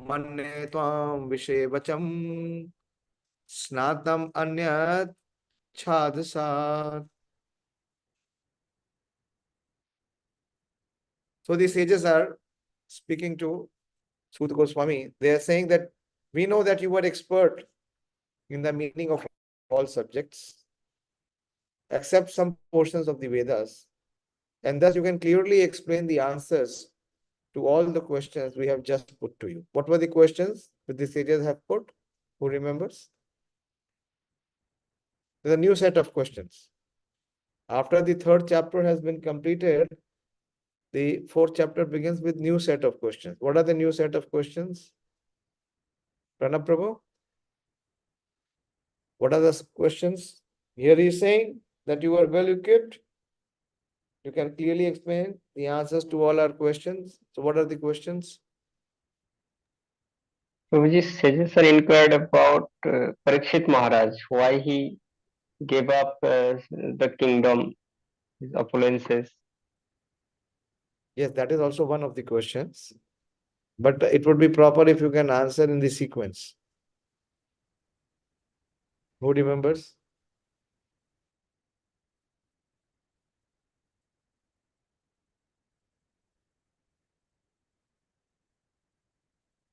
manye tvāṁ viṣaye vācāṁ snātam anyatra chāndasāt. So the sages are speaking to Sutta Goswami. They are saying that we know that you are expert in the meaning of all subjects, except some portions of the Vedas, and thus you can clearly explain the answers to all the questions we have just put to you. What were the questions that the sages have put? Who remembers? There's a new set of questions. After the third chapter has been completed, the fourth chapter begins with new set of questions. What are the new set of questions? Pranab Prabhu? What are the questions? Here he is saying that you are well equipped. You can clearly explain the answers to all our questions. So what are the questions? Prabhuji, sages are inquired about Parikshit Maharaj, why he gave up the kingdom, his opulences. Yes, that is also one of the questions. But it would be proper if you can answer in the sequence. Who remembers?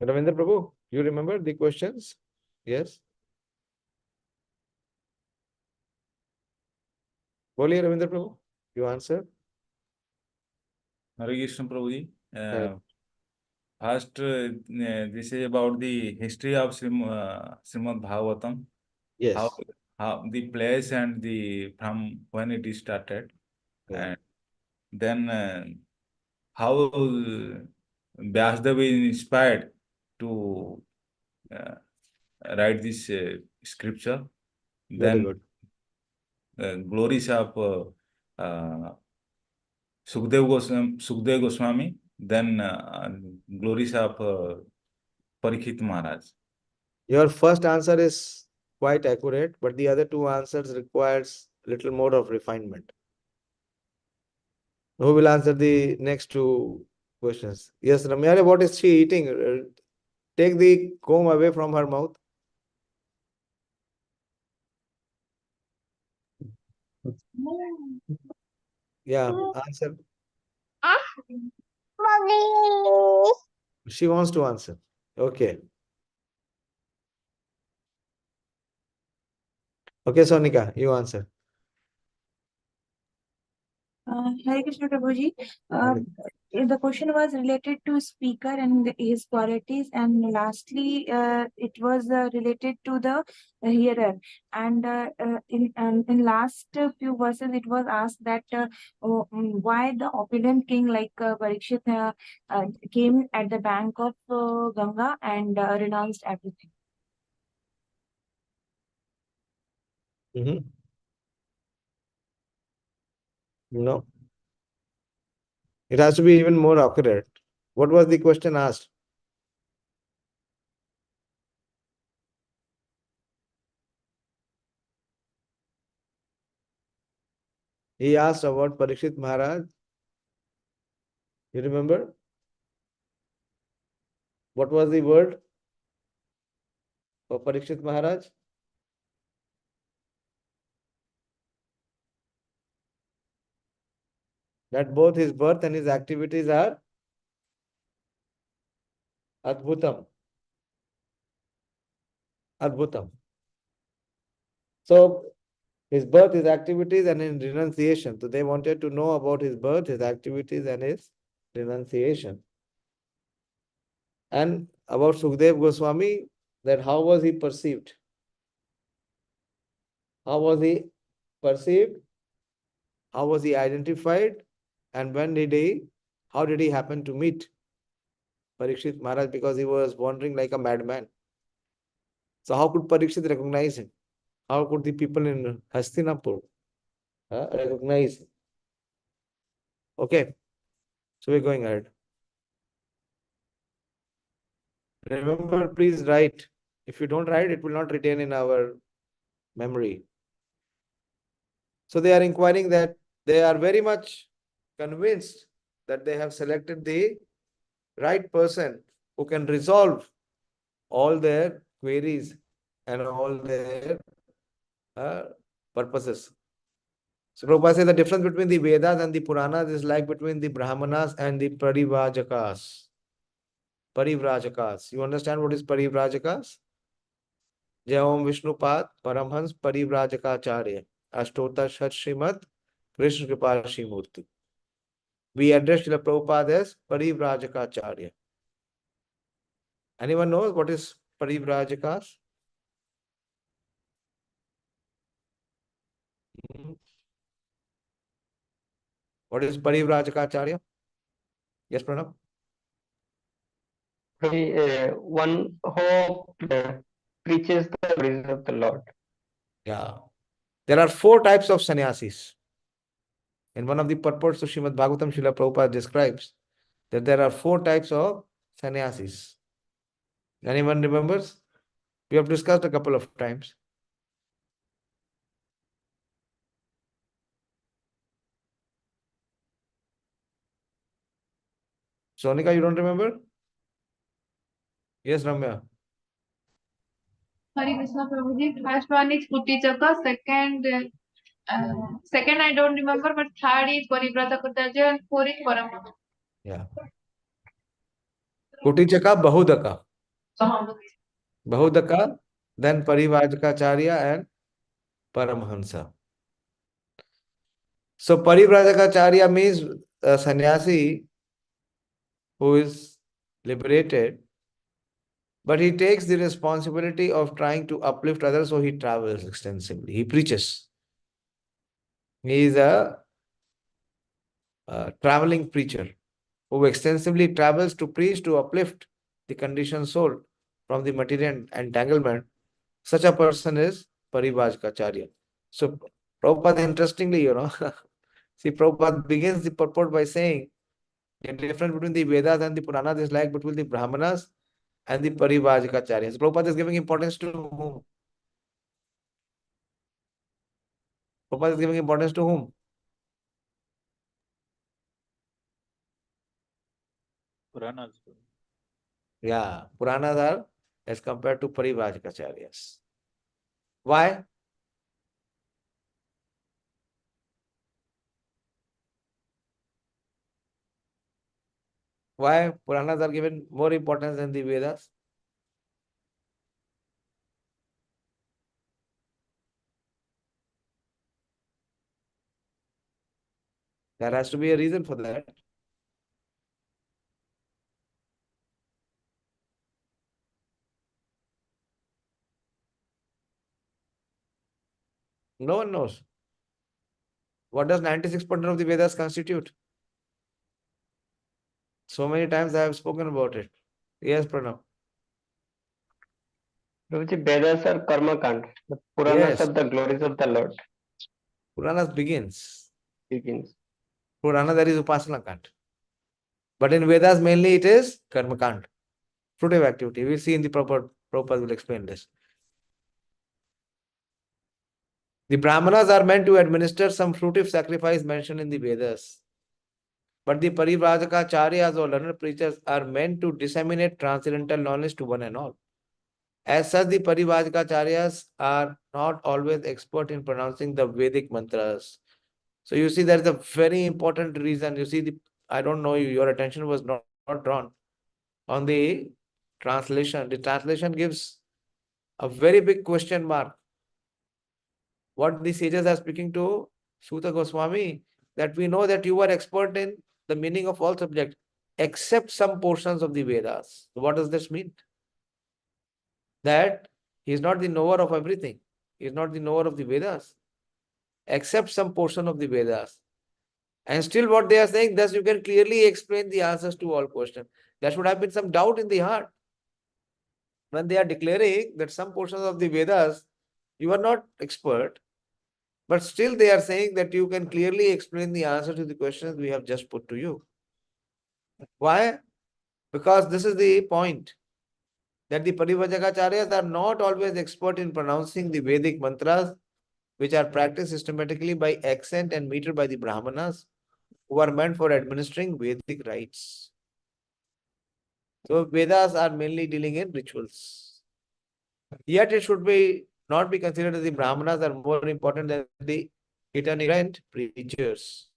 Ravindra Prabhu, you remember the questions? Yes. Boliye Ravindra Prabhu, you answer. Hare Krishna Prabhuji. Right. First, this is about the history of Śrīmad-Bhāgavatam. Yes. How the place and the from when it is started, Yeah. and then how Vyasadeva is inspired to write this scripture. Very Then good. glories of Sukadeva Goswami, then glories of Parikshit Maharaj. Your first answer is quite accurate, but the other two answers requires little more of refinement. Who will answer the next two questions? Yes, Ramyare, what is she eating? Take the comb away from her mouth. Yeah, answer. Mommy. She wants to answer. Okay. Okay, Sonika, you answer. Hare Krishna Prabhuji. The question was related to speaker and his qualities, and lastly, it was related to the hearer. And in last few verses, it was asked that why the opulent king like Parikshit came at the bank of Ganga and renounced everything. No. It has to be even more accurate. What was the question asked? He asked about Parikshit Maharaj. You remember? What was the word for Parikshit Maharaj? That both his birth and his activities are Adbhutam. Adbhutam. So his birth, his activities, and his renunciation. So they wanted to know about his birth, his activities, and his renunciation. And about Sukadeva Goswami, that how was he perceived? How was he perceived? How was he identified? And how did he happen to meet Parikshit Maharaj? Because he was wandering like a madman. So how could Parikshit recognize him? How could the people in Hastinapur recognize him? Okay, so we're going ahead. Remember, please write. If you don't write, it will not retain in our memory. So they are inquiring that they are very much convinced that they have selected the right person who can resolve all their queries and all their purposes. So Prabhupada says the difference between the Vedas and the Purāṇas is like between the brāhmaṇas and the parivrājakas. Parivrājakas. You understand what is parivrājakas? Jai Om Vishnupad Paramhans Parivrājakācāryas Ashtota Shat Śrīmad Krishna Kripa Śrīmurti. We address Srila Prabhupada as parivrājakācāryas. Anyone knows what is parivrājakas? What is parivrājakācārya? Yes, Pranav? One who preaches the praise of the Lord. Yeah. There are 4 types of sannyasis. In one of the purports of Śrīmad-Bhāgavatam, Srila Prabhupada describes that there are 4 types of sannyasis. Anyone remembers? We have discussed a couple of times. Sonika, you don't remember? Yes, Ramya. Hare Krishna Prabhuji. First one is Kuticaka, second I don't remember, but third is parivrājakācāryas and fourth is paramhans. Yeah. Kuticaka, Bahudaka. Bahudaka, then Parivrājakācārya and Paramhansa. So Parivrājakācārya means a sannyasi who is liberated, but he takes the responsibility of trying to uplift others, so he travels extensively. He preaches. He is a traveling preacher who extensively travels to preach, to uplift the conditioned soul from the material entanglement. Such a person is Parivrājakācārya. So Prabhupada, interestingly, see, Prabhupada begins the purport by saying the difference between the Vedas and the Purāṇas is like between the brāhmaṇas and the parivrājakācāryas. Prabhupada is giving importance to whom? Prabhupada is giving importance to whom? Purāṇas. Yeah, Purāṇas are as compared to parivrājakācāryas. Why? Why Purāṇas are given more importance than the Vedas? There has to be a reason for that. No one knows. What does 96% of the Vedas constitute? So many times I have spoken about it. Yes, Pranav. Prabhuji, Vedas are karma kand. The Purāṇas Yes. are the glories of the Lord. Purāṇas begins. Begins. Purāṇa, there is Upasana Kant. But in Vedas, mainly it is Karma Kant. Fruitive activity. We'll see in the Prabhupada will explain this. The brāhmaṇas are meant to administer some fruitive sacrifice mentioned in the Vedas. But the parivrājakācāryas or learned preachers are meant to disseminate transcendental knowledge to one and all. As such, the parivrājakācāryas are not always expert in pronouncing the Vedic mantras. So you see, there is a very important reason. You see, I don't know, your attention was not drawn on the translation. The translation gives a very big question mark. What the sages are speaking to Suta Goswami, that we know that you are expert in the meaning of all subjects, except some portions of the Vedas. So what does this mean? That he is not the knower of everything. He is not the knower of the Vedas, except some portion of the Vedas. And still what they are saying, thus you can clearly explain the answers to all questions. There should have been some doubt in the heart. When they are declaring that some portions of the Vedas, you are not expert, but still they are saying that you can clearly explain the answer to the questions we have just put to you. Why? Because this is the point, that the parivrājakācāryas are not always expert in pronouncing the Vedic mantras, which are practiced systematically by accent and meter by the brāhmaṇas, who are meant for administering Vedic rites. So Vedas are mainly dealing in rituals. Yet it should be not be considered that the brāhmaṇas are more important than the itinerant preachers.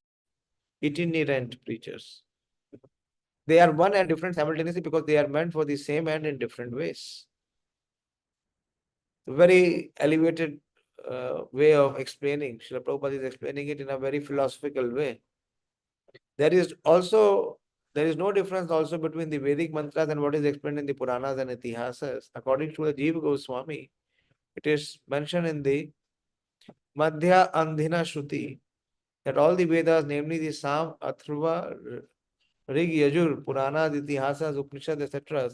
Itinerant preachers. They are one and different simultaneously because they are meant for the same end in different ways. Very elevated way of explaining. Srila Prabhupada is explaining it in a very philosophical way. There is no difference also between the Vedic mantras and what is explained in the Purāṇas and Itihasas. According to the Jiva Goswami, it is mentioned in the Madhya Andhina Shruti that all the Vedas, namely the Sam, Atharva, Rig, Yajur, Purāṇas, Itihasas, Upanishads, etc.,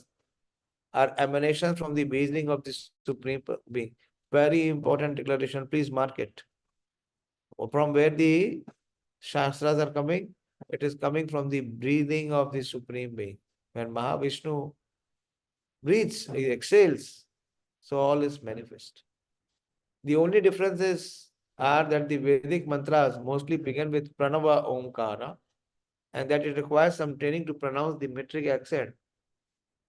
are emanations from the being of the Supreme Being. Very important declaration. Please mark it. From where the Shastras are coming? It is coming from the breathing of the Supreme Being. When Mahavishnu breathes, he exhales, so all is manifest. The only differences are that the Vedic mantras mostly begin with Pranava Omkara, and that it requires some training to pronounce the metric accent,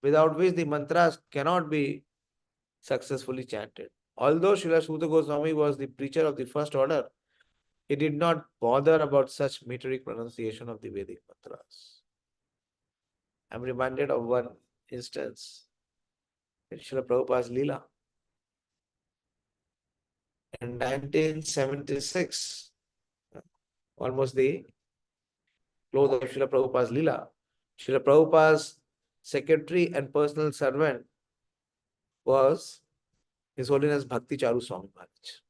without which the mantras cannot be successfully chanted. Although Srila Sutta Goswami was the preacher of the first order, he did not bother about such metric pronunciation of the Vedic mantras. I am reminded of one instance in Srila Prabhupada's Leela. In 1976, almost the close of Srila Prabhupada's Leela, Srila Prabhupada's secretary and personal servant was His Holiness Bhakti Charu Swami Maharaj.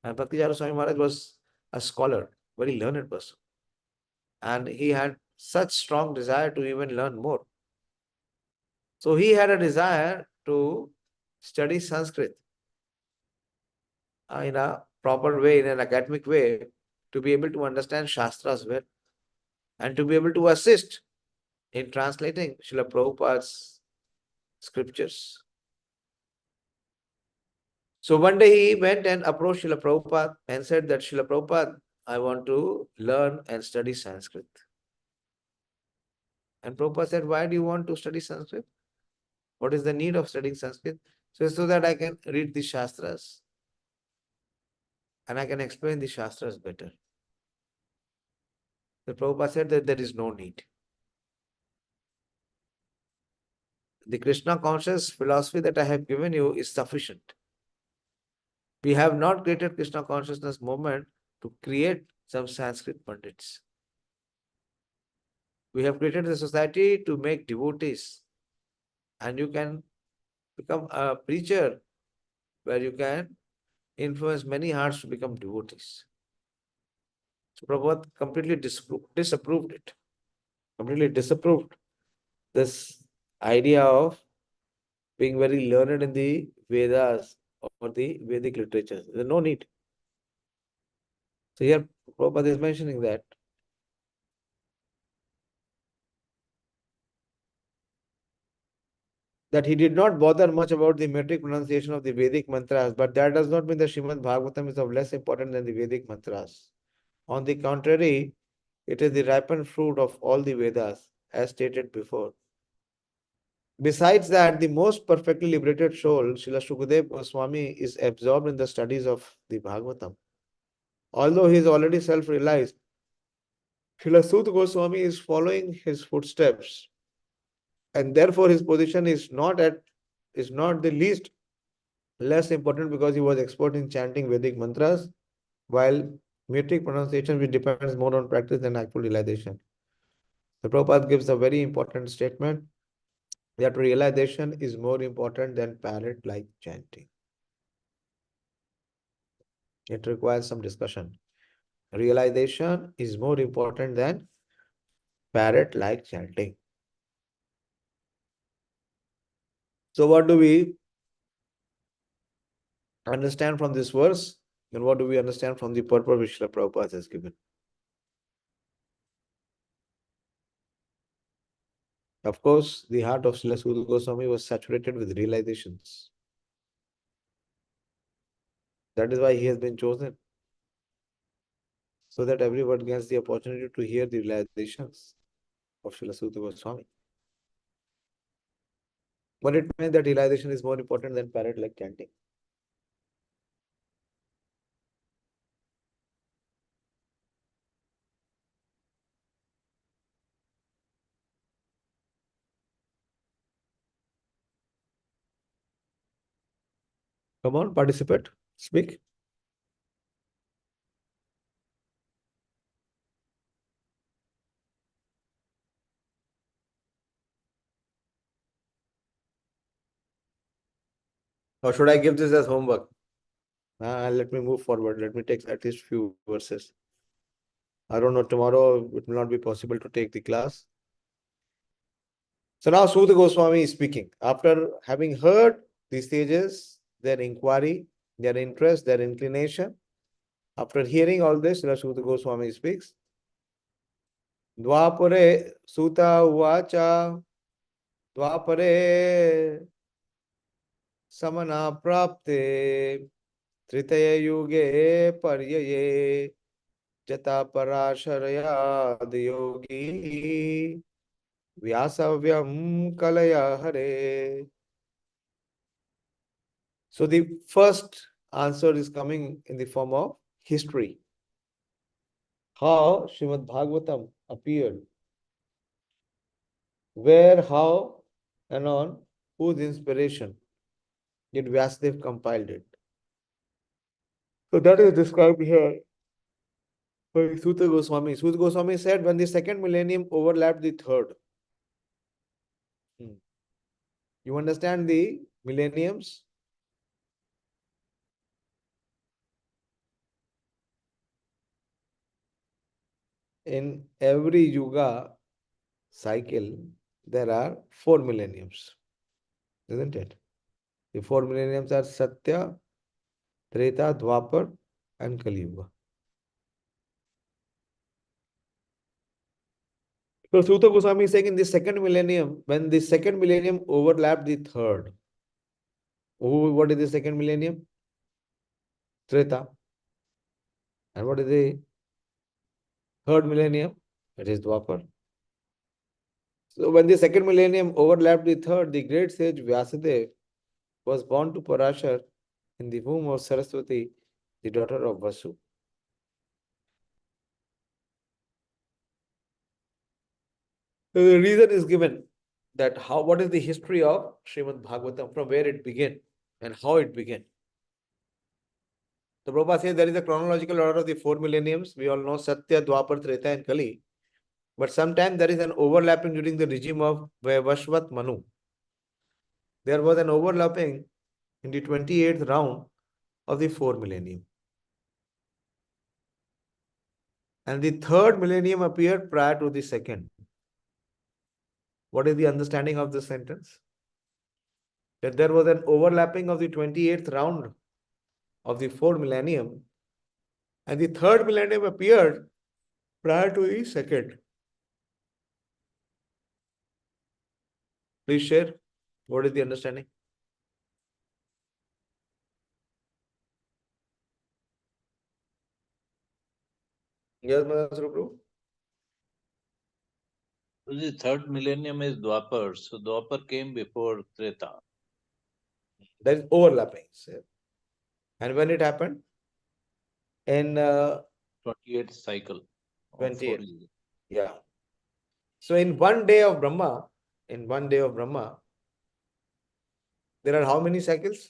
And Bhakti Charu Swami Maharaj was a scholar, very learned person. And he had such strong desire to even learn more. So he had a desire to study Sanskrit in a proper way, in an academic way, to be able to understand Shastras well and to be able to assist in translating Srila Prabhupada's scriptures. So one day he went and approached Srila Prabhupada and said that, Srila Prabhupada, I want to learn and study Sanskrit. And Prabhupada said, why do you want to study Sanskrit? What is the need of studying Sanskrit? So that I can read the Shastras and I can explain the Shastras better. The Prabhupada said that there is no need. The Krishna conscious philosophy that I have given you is sufficient. We have not created Krishna consciousness movement to create some Sanskrit Pandits. We have created a society to make devotees. And you can become a preacher where you can influence many hearts to become devotees. So Prabhupada completely disapproved it. Completely disapproved this idea of being very learned in the Vedas or the Vedic literature. There is no need. So here Prabhupada is mentioning that he did not bother much about the metric pronunciation of the Vedic mantras, but that does not mean the Śrīmad-Bhāgavatam is of less importance than the Vedic mantras. On the contrary, it is the ripened fruit of all the Vedas, as stated before. Besides that, the most perfectly liberated soul, Srila Shukadeva Goswami, is absorbed in the studies of the Bhagavatam. Although he is already self-realized, Srila Sutta Goswami is following his footsteps, and therefore his position is not the least less important because he was expert in chanting Vedic mantras, while metric pronunciation, which depends more on practice than actual realization. The Prabhupada gives a very important statement that realization is more important than parrot-like chanting. It requires some discussion. Realization is more important than parrot-like chanting. So what do we understand from this verse? And what do we understand from the purport which Srila Prabhupada has given? Of course, the heart of Srila Sutta Goswami was saturated with realizations. That is why he has been chosen, so that everyone gets the opportunity to hear the realizations of Srila Sutta Goswami. But it means that realization is more important than parrot-like chanting. Come on, participate, speak. Or should I give this as homework? Let me move forward. Let me take at least few verses. I don't know, tomorrow it will not be possible to take the class. So now Sutta Goswami is speaking. After having heard these sages, their inquiry, their interest, their inclination, after hearing all this, Sutta Goswami speaks. Dvapare Sutta Uvacha Dvapare Samana Prapte Tritaya Yuge Paryaye Jata Parasharaya Yogi Vyasavyam Kalaya Hare. So the first answer is coming in the form of history. How Śrīmad-Bhāgavatam appeared. Where, how, and on whose inspiration did Vyasadeva compiled it. So that is described here by Sutta Goswami. Sutta Goswami said when the second millennium overlapped the third. You understand the millenniums? In every yuga cycle, there are 4 millenniums, isn't it? The 4 millenniums are Satya, Treta, Dwapar, and Kali Yuga. So Sutta Goswami is saying in the second millennium, when the second millennium overlapped the third. What is the second millennium? Treta. And what is the third millennium? It is Dwapar. So when the second millennium overlapped the third, the great sage Vyasadeva was born to Parashar in the womb of Saraswati, the daughter of Vasu. So the reason is given that what is the history of Śrīmad-Bhāgavatam, from where it began and how it began. So Prabhupada says there is a chronological order of the 4 millenniums. We all know Satya, Dwapar, Treta, and Kali. But sometimes there is an overlapping during the regime of Vaivasvat Manu. There was an overlapping in the 28th round of the 4 millennium. And the third millennium appeared prior to the second. What is the understanding of this sentence? That there was an overlapping of the 28th round of the 4 millennium, and the third millennium appeared prior to the second. Please share. What is the understanding? Yes, Madam Sarupru? The third millennium is Dwapar, so Dwapar came before Treta. There is overlapping. And when it happened? In 28th cycle. 28th. Yeah. So in one day of Brahma, there are how many cycles?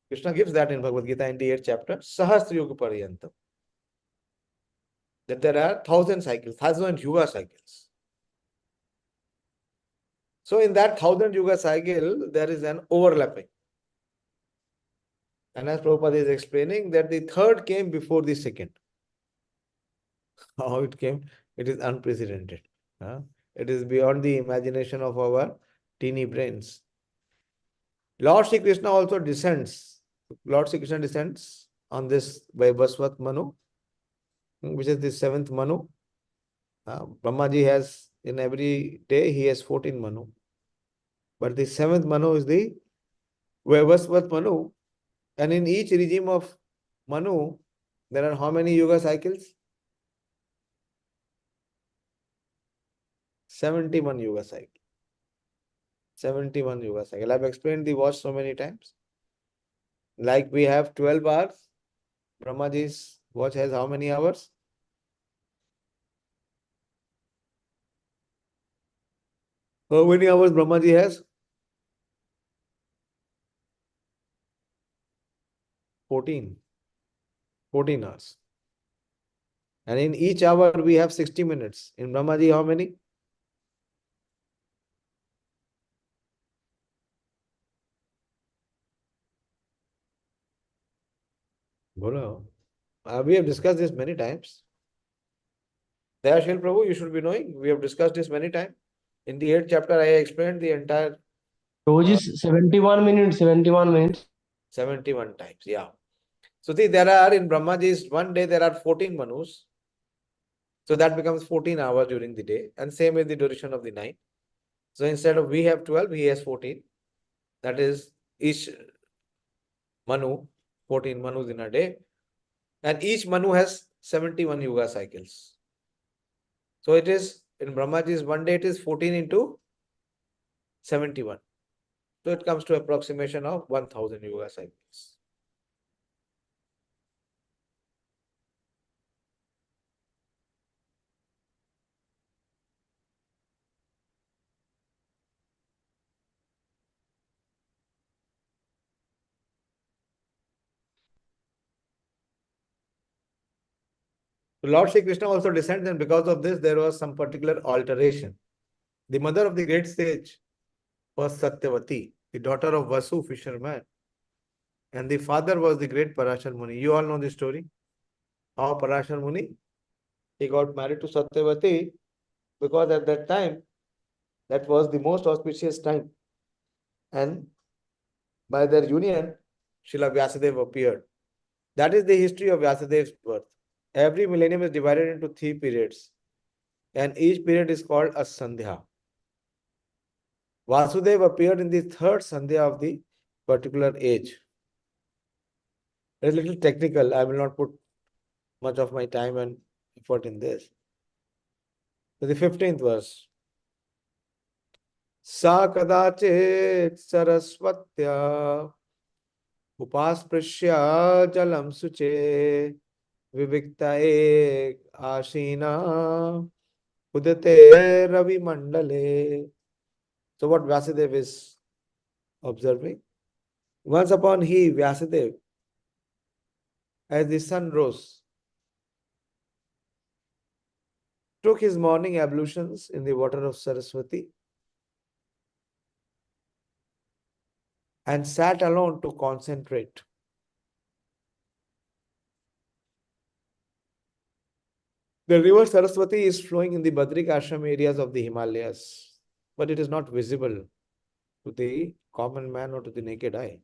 Krishna gives that in Bhagavad Gita in the 8th chapter, Sahasra Yuga Paryantam. That there are 1,000 cycles, 1,000 Yuga cycles. So in that 1,000 Yuga cycle, there is an overlapping. And as Prabhupada is explaining, that the third came before the second. How it came, it is unprecedented. It is beyond the imagination of our teeny brains. Lord Sri Krishna also descends. Lord Sri Krishna descends on this Vaivasvat Manu, which is the 7th Manu. Brahmaji has, in every day, he has 14 Manu. But the 7th Manu is the Vaivasvat Manu. And in each regime of Manu, there are how many Yuga cycles? 71 yuga cycle. 71 yuga cycle. I've explained the watch so many times. Like we have 12 hours. Brahmaji's watch has how many hours? How many hours Brahmaji has? 14. 14 hours. And in each hour we have 60 minutes. In Brahmaji, how many? Bolo. We have discussed this many times. Dayashil Prabhu, you should be knowing. We have discussed this many times. In the 8th chapter, I explained the entire Prabhuji, 71 minutes, 71 minutes. 71 times. Yeah. So see, there are in Brahmaji's one day, there are 14 manus. So that becomes 14 hours during the day. And same is the duration of the night. So instead of we have 12, he has 14. That is each manu, 14 manus in a day. And each manu has 71 yuga cycles. So it is, in Brahmaji's one day, it is 14 into 71. So it comes to approximation of 1000 yuga cycles. Lord Shri Krishna also descends, and because of this, there was some particular alteration. The mother of the great sage was Satyavati, the daughter of Vasu, fisherman. And the father was the great Parashar Muni. You all know the story. How Parashar Muni, he got married to Satyavati because at that time, that was the most auspicious time. And by their union, Srila Vyasadeva appeared. That is the history of Vyasadev's birth. Every millennium is divided into 3 periods. And each period is called a Sandhya. Vasudeva appeared in the 3rd Sandhya of the particular age. It's a little technical. I will not put much of my time and effort in this. So the 15th verse. Sa kadachit sarasvatya upasprisya jalam suche viviktaye ashina udate ravi mandale. So what Vyasadeva is observing? Once upon he, Vyasadeva, as the sun rose, took his morning ablutions in the water of Saraswati and sat alone to concentrate. The river Saraswati is flowing in the Badrik Ashram areas of the Himalayas, but it is not visible to the common man or to the naked eye.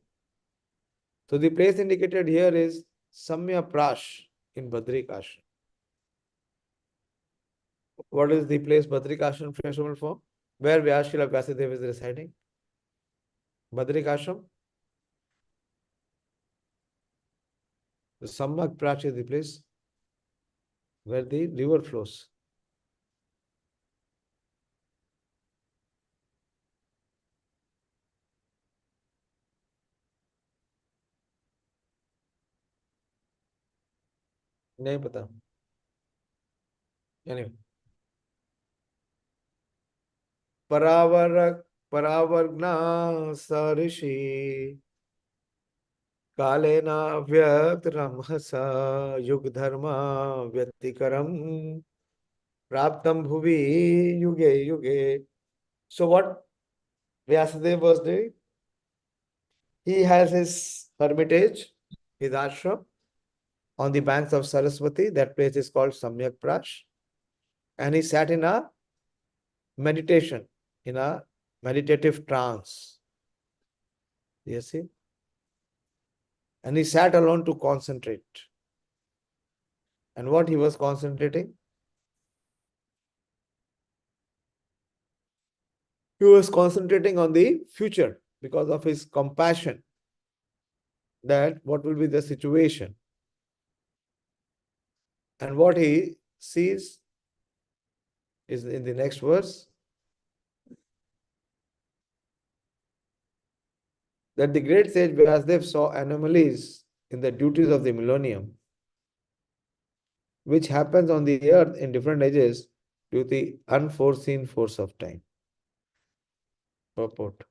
So the place indicated here is Samya Prash in Badrik Ashram. What is the place Badrik Ashram fashionable for? Where Vyasshila Vyasadeva is residing? Badrik Ashram. The Samyak Prash is the place where the river flows. नहीं पता. Anyway. परावर्गना सऋषि कालेना व्यक्त रमहसा युग धर्म व्यतिकरम प्राप्तम भुवि युगे युगे. So what Vyasadeva was doing? He has his hermitage, his ashram, on the banks of Saraswati. That place is called Samyak Prash. And he sat in a meditation, in a meditative trance. You see? And he sat alone to concentrate. And what he was concentrating? He was concentrating on the future because of his compassion that what will be the situation. And what he sees is in the next verse. that the great sage Vyasadeva saw anomalies in the duties of the millennium, which happens on the earth in different ages due to the unforeseen force of time. Purport.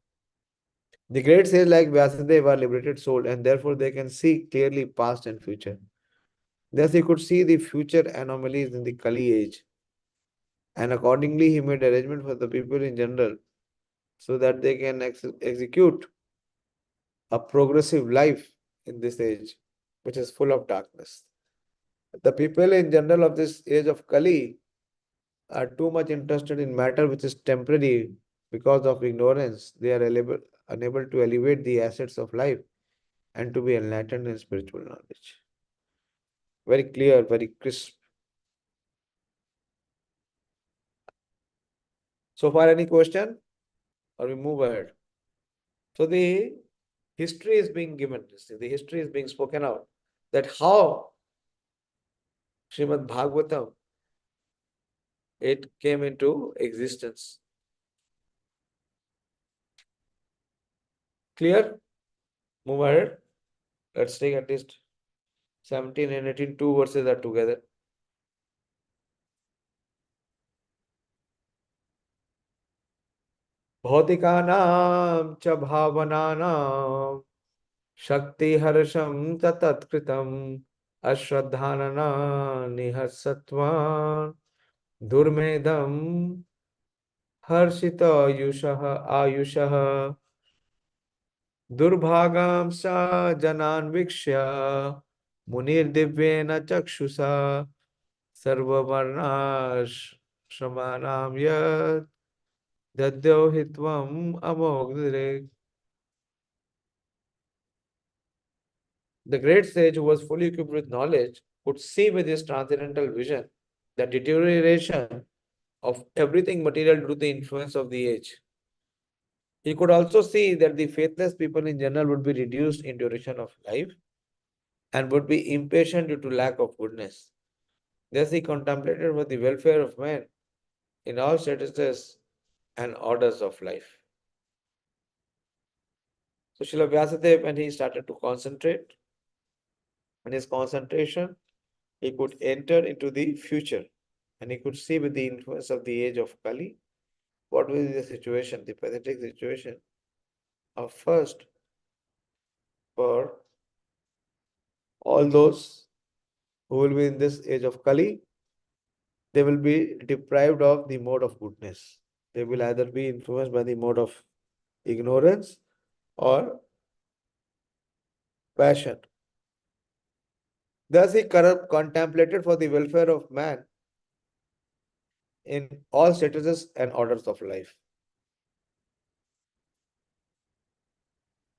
The great sage like Vyasadeva are liberated soul, and therefore they can see clearly past and future. Thus he could see the future anomalies in the Kali age, and accordingly he made arrangement for the people in general so that they can execute a progressive life in this age, which is full of darkness. The people in general of this age of Kali are too much interested in matter which is temporary because of ignorance. They are unable to elevate the assets of life and to be enlightened in spiritual knowledge. Very clear, very crisp. So far, any question? Or we move ahead? So the history is being given, the history is being spoken out, that how Śrīmad-Bhāgavatam, it came into existence. Clear? Move ahead. Let's take at least 17 and 18, two verses are together. Bhautikānām ca bhavanānām shakti harasham tatat-kritam ashraddhanana nihasattvan durmedam harshita ayushah durbhagam sa janan vikshya munir divyena chakshusha sarvaṁ shamanam yat dadyohitvam amogdire. The great sage who was fully equipped with knowledge could see with his transcendental vision the deterioration of everything material due to the influence of the age. He could also see that the faithless people in general would be reduced in duration of life and would be impatient due to lack of goodness. Thus he contemplated for the welfare of men in all statuses and orders of life. So Srila Vyasadeva, when he started to concentrate, in his concentration, he could enter into the future and he could see with the influence of the age of Kali what will be the situation, the pathetic situation of first for all those who will be in this age of Kali, they will be deprived of the mode of goodness. They will either be influenced by the mode of ignorance or passion. Thus he contemplated for the welfare of man in all statuses and orders of life.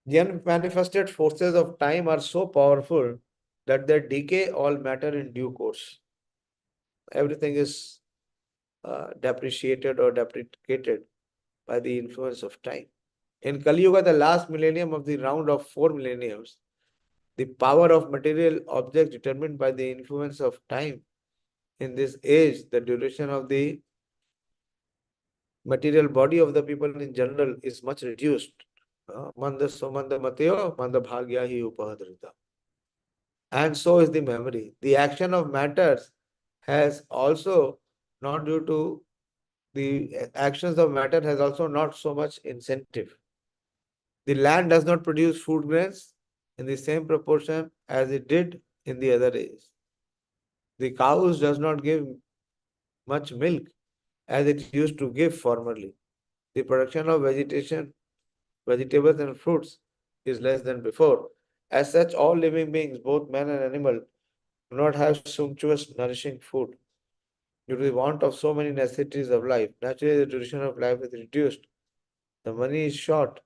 The unmanifested forces of time are so powerful that they decay all matter in due course. Everything is depreciated or deprecated by the influence of time. In Kali Yuga, the last millennium of the round of 4 millenniums, the power of material objects determined by the influence of time. In this age, the duration of the material body of the people in general is much reduced. Manda matyo manda bhagya hi upahadrita. And so is the memory. The action of matters has also not due to the actions of matter has also not so much incentive. The land does not produce food grains in the same proportion as it did in the other ages. The cows does not give much milk as it used to give formerly. The production of vegetables and fruits is less than before. As such, all living beings, both man and animal, do not have sumptuous, nourishing food. Due to the want of so many necessities of life, naturally the duration of life is reduced. The money is short.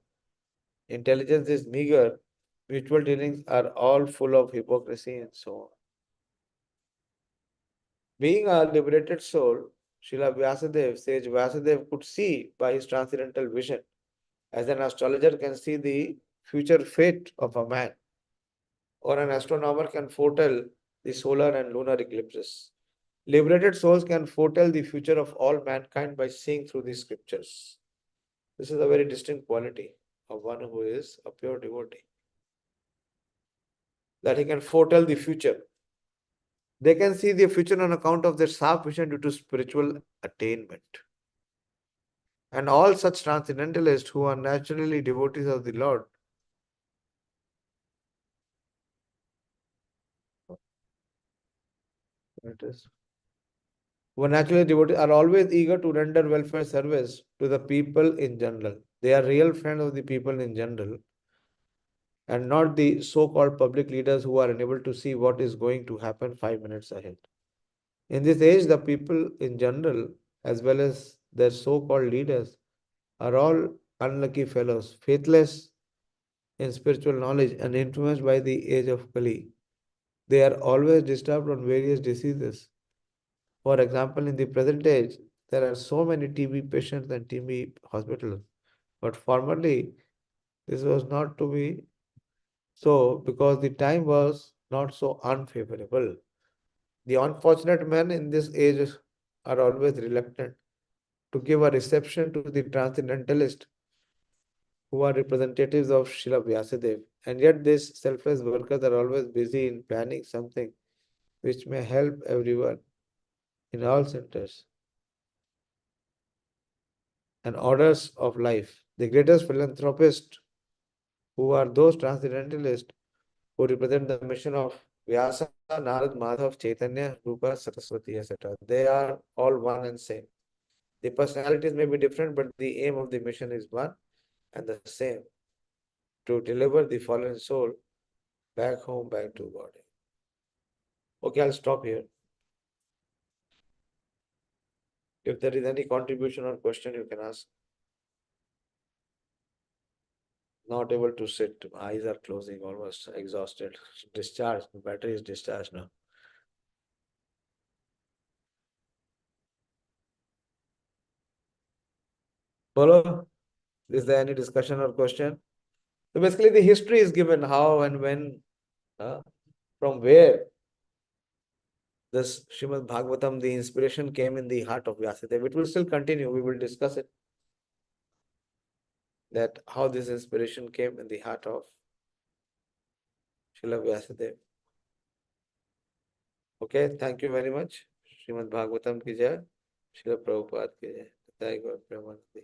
Intelligence is meager. Mutual dealings are all full of hypocrisy and so on. Being a liberated soul, Srila Vyasadeva, sage Vyasadeva could see by his transcendental vision, as an astrologer can see the future fate of a man, or an astronomer can foretell the solar and lunar eclipses. Liberated souls can foretell the future of all mankind by seeing through the scriptures. This is a very distinct quality of one who is a pure devotee. That he can foretell the future. They can see the future on account of their sharp vision due to spiritual attainment. And all such transcendentalists who are naturally devotees of the Lord who are naturally devotees are always eager to render welfare service to the people in general. They are real friends of the people in general and not the so-called public leaders who are unable to see what is going to happen 5 minutes ahead. In this age, the people in general, as well as their so-called leaders, are all unlucky fellows, faithless in spiritual knowledge and influenced by the age of Kali. They are always disturbed on various diseases. For example, in the present age, there are so many TB patients and TB hospitals. But formerly, this was not to be so because the time was not so unfavorable. The unfortunate men in this age are always reluctant to give a reception to the transcendentalists who are representatives of Srila Vyasadeva. And yet these selfless workers are always busy in planning something which may help everyone in all centers and orders of life. The greatest philanthropists who are those transcendentalists who represent the mission of Vyasa, Narad, Madhav, Chaitanya, Rupa, Saraswati, etc. They are all one and same. The personalities may be different, but the aim of the mission is one and the same, to deliver the fallen soul back home, back to God. Okay, I'll stop here. If there is any contribution or question, you can ask. Not able to sit, eyes are closing, almost exhausted, discharged, the battery is discharged now. Follow? Is there any discussion or question? So basically the history is given how and when, from where this Śrīmad-Bhāgavatam, the inspiration came in the heart of Vyasadeva. It will still continue, we will discuss it. That how this inspiration came in the heart of Srila Vyasadeva. Okay, thank you very much. Śrīmad-Bhāgavatam ki jai, Srila Prabhupada ki jai. Jai Gaur Premanandi.